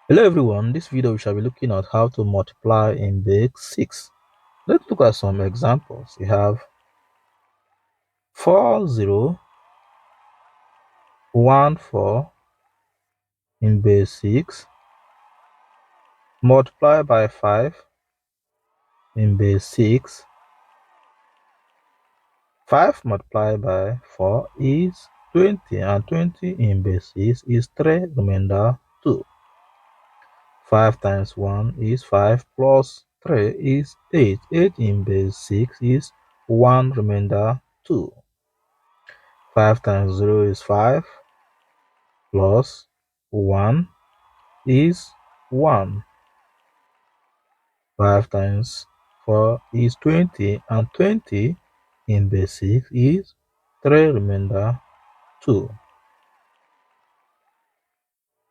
Hello everyone, this video we shall be looking at how to multiply in base 6. Let's look at some examples. We have 4014 in base 6 multiply by 5 in base 6. 5 multiplied by 4 is 20 and 20 in base 6 is 3 remainder 2. 5 times 1 is 5 plus 3 is 8. 8 in base 6 is 1 remainder 2. 5 times 0 is 5 plus 1 is 1. 5 times 4 is 20 and 20 in base 6 is 3 remainder 2.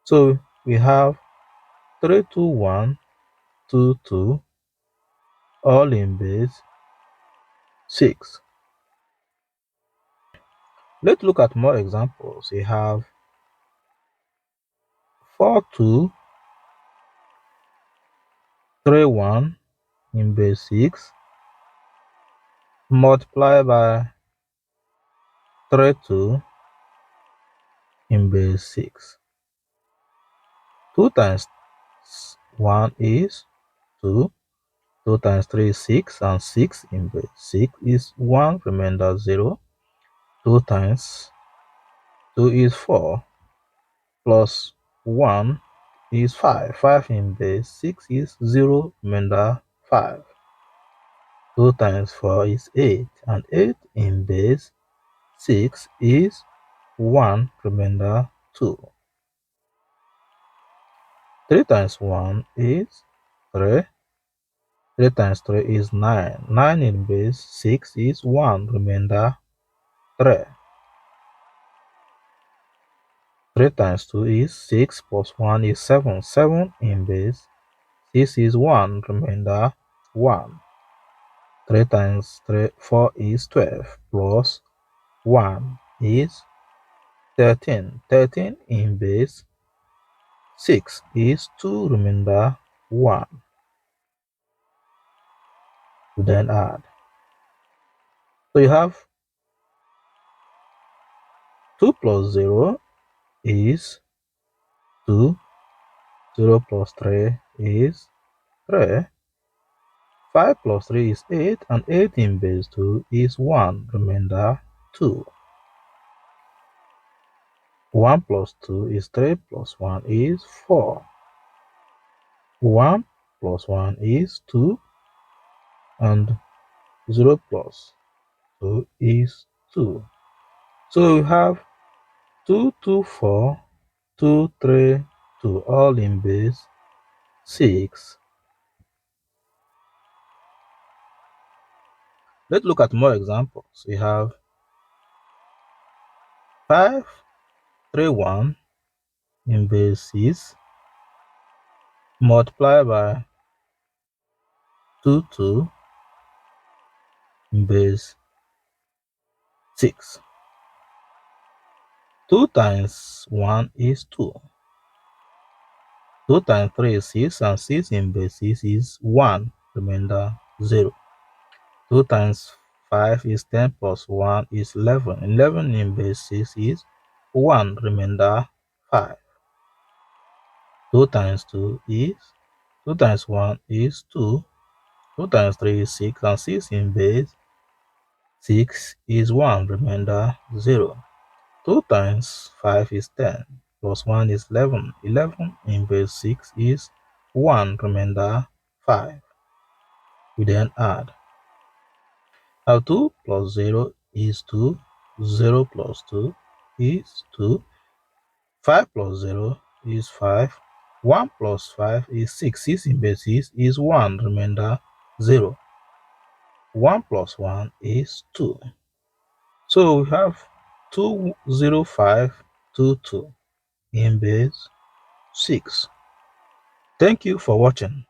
So we have 32122 all in base 6. Let's look at more examples. We have 4231 in base 6 multiply by 32 in base 6. 2 times 1 is 2. 2 times 3 is 6 and 6 in base 6 is 1 remainder 0. 2 times 2 is 4 plus 1 is 5. 5 in base 6 is 0 remainder 5. 2 times 4 is 8 and 8 in base 6 is 1 remainder 2. 3 times 1 is 3. 3 times 3 is 9. 9 in base 6 is 1 remainder 3. 3 times 2 is 6 plus 1 is 7. 7 in base 6 is 1 remainder 1. 3 times 4 is 12 plus 1 is 13. 13 in base 6 is 2 remainder 1. You then add. So you have 2 plus 0 is 2. 0 plus 3 is 3. 5 plus 3 is 8 and 8 in base 2 is 1 remainder 2. 1 plus 2 is 3 plus 1 is 4. 1 plus 1 is 2 and 0 plus 2 is 2. So we have 2, 2, 4, 2, 3, 2 all in base 6. Let's look at more examples. We have 5, 3, 1 in base 6 multiply by 2, 2 in base 6. 2 times 1 is 2. 2 times 3 is 6 and 6 in base 6 is 1 remainder 0. 2 times 5 is 10 plus 1 is 11. 11 in base 6 is 1 remainder 5. 2 times 2 is 2 times 1 is 2. 2 times 3 is 6 and 6 in base 6 is 1 remainder 0. 2 times 5 is 10 plus 1 is 11. 11 in base 6 is 1 remainder 5. We then add. Now 2 plus 0 is 2. 0 plus 2 is 2. 5 plus 0 is 5. 1 plus 5 is 6. 6 in base 6 is 1 remainder 0. 1 plus 1 is 2. So we have 20522 in base 6. Thank you for watching.